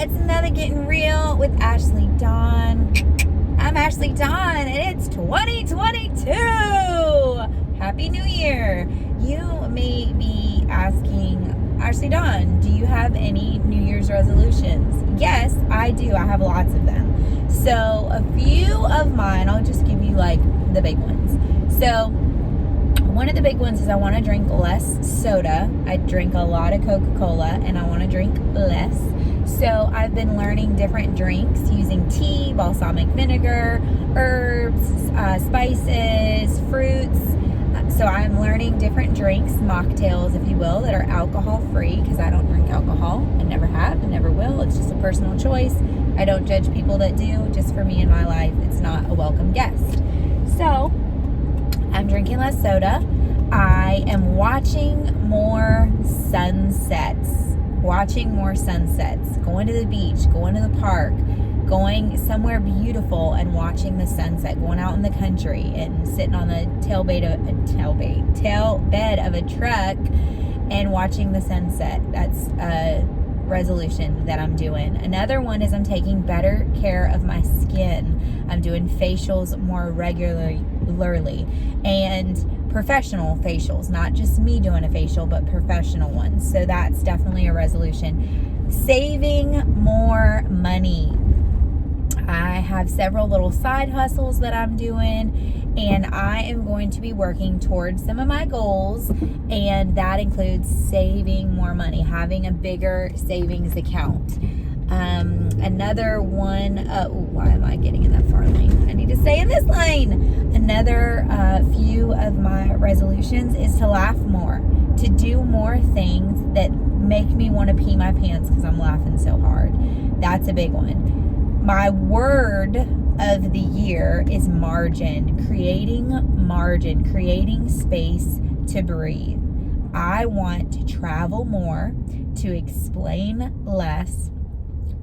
It's another Getting Real with Ashleydawn. I'm Ashleydawn, and it's 2022. Happy New Year. You may be asking, Ashleydawn, do you have any New Year's resolutions? Yes, I do. I have lots of them. So a few of mine, I'll just give you like the big ones. So one of the big ones is I want to drink less soda. I drink a lot of Coca-Cola and I want to drink less. So I've been learning different drinks using tea, balsamic vinegar, herbs, spices, fruits. So I'm learning different drinks, mocktails, if you will, that are alcohol-free because I don't drink alcohol. I never have and never will. It's just a personal choice. I don't judge people that do. Just for me in my life, it's not a welcome guest. So I'm drinking less soda. I am watching more sunsets. Going to the beach, going to the park, going somewhere beautiful and watching the sunset, going out in the country and sitting on the tailbed of a truck and watching the sunset. That's a resolution that I'm doing. Another one is I'm taking better care of my skin. I'm doing facials more regularly and professional facials, not just me doing a facial, but professional ones. So that's definitely a resolution. Saving more money. I have several little side hustles that I'm doing, and I am going to be working towards some of my goals, and that includes saving more money, having a bigger savings account. Another one, why am I getting in that far lane? I need to stay in this lane. Another few of my resolutions is to laugh more, to do more things that make me want to pee my pants because I'm laughing so hard. That's a big one. My word of the year is margin, creating space to breathe. I want to travel more, to explain less,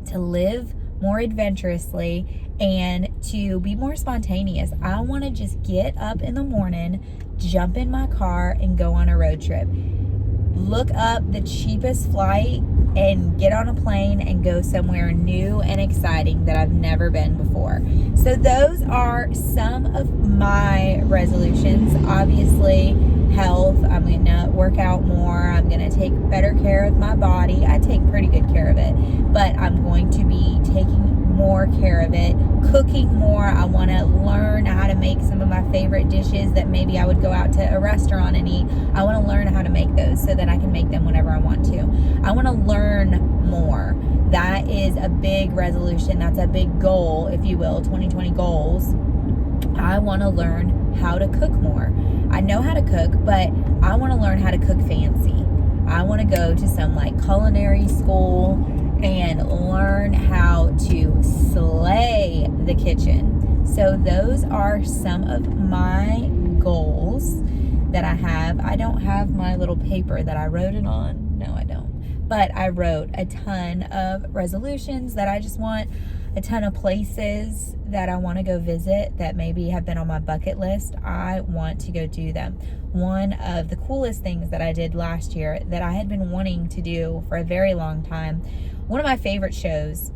to live more adventurously, and to be more spontaneous. I want to just get up in the morning, jump in my car, and go on a road trip. Look up the cheapest flight and get on a plane and go somewhere new and exciting that I've never been before. So those are some of my resolutions. Obviously, health. I'm going to work out more. I'm going to take better care of my body. I take pretty good care of it, but I'm going to be taking more care of it, cooking more. I want to learn how to make some of my favorite dishes that maybe I would go out to a restaurant and eat. I want to learn how to make those so that I can make them whenever I want to. I want to learn more. That is a big resolution. That's a big goal, if you will, 2020 goals. I want to learn how to cook more. I know how to cook, but I want to learn how to cook fancy. I want to go to some like culinary school and learn how to slay the kitchen. So those are some of my goals that I have. I don't have my little paper that I wrote it on. No, I don't. But I wrote a ton of resolutions that I just want, a ton of places that I want to go visit that maybe have been on my bucket list. I want to go do them. One of the coolest things that I did last year that I had been wanting to do for a very long time, one of my favorite shows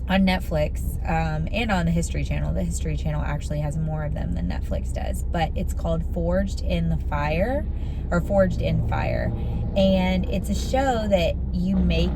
on Netflix and on the History Channel. The History Channel actually has more of them than Netflix does, but it's called Forged in Fire. And it's a show that you make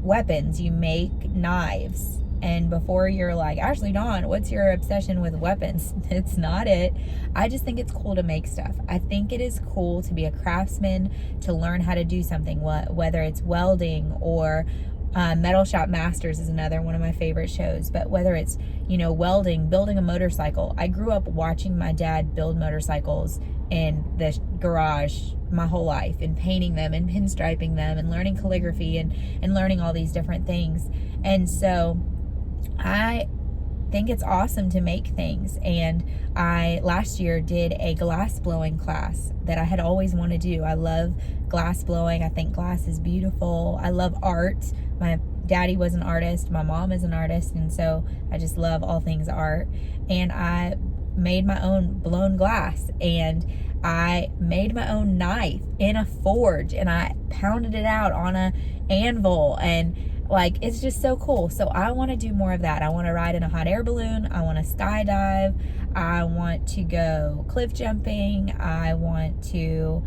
weapons, you make knives. And before you're like, Ashleydawn, what's your obsession with weapons? It's not it. I just think it's cool to make stuff. I think it is cool to be a craftsman, to learn how to do something, whether it's welding or Metal Shop Masters is another one of my favorite shows. But whether it's, welding, building a motorcycle. I grew up watching my dad build motorcycles in the garage my whole life, and painting them and pinstriping them and learning calligraphy and learning all these different things. And so I think it's awesome to make things. And I last year did a glass blowing class that I had always wanted to do. I love glass blowing. I think glass is beautiful. I love art. My daddy was an artist. My mom is an artist. And so I just love all things art. And I made my own blown glass, and I made my own knife in a forge, and I pounded it out on a anvil, and Like, it's just so cool. So I want to do more of that. I want to ride in a hot air balloon. I want to skydive. I want to go cliff jumping. I want to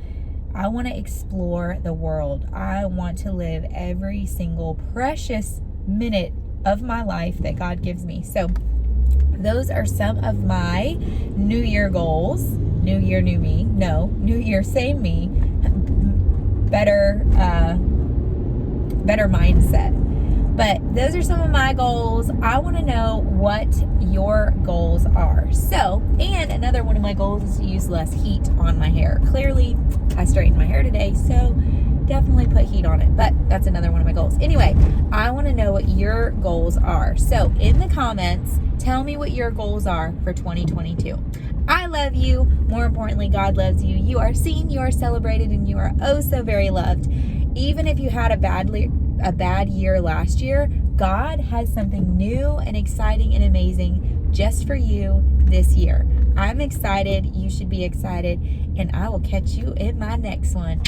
explore the world. I want to live every single precious minute of my life that God gives me. So those are some of my New Year goals. New Year, new me. No, New Year, same me. Better mindset. But those are some of my goals. I want to know what your goals are. So, and another one of my goals is to use less heat on my hair. Clearly, I straightened my hair today, so definitely put heat on it. But that's another one of my goals. Anyway, I want to know what your goals are. So, in the comments, tell me what your goals are for 2022. I love you. More importantly, God loves you. You are seen, you are celebrated, and you are oh so very loved. Even if you had a bad year last year, God has something new and exciting and amazing just for you this year. I'm excited. You should be excited. And I will catch you in my next one.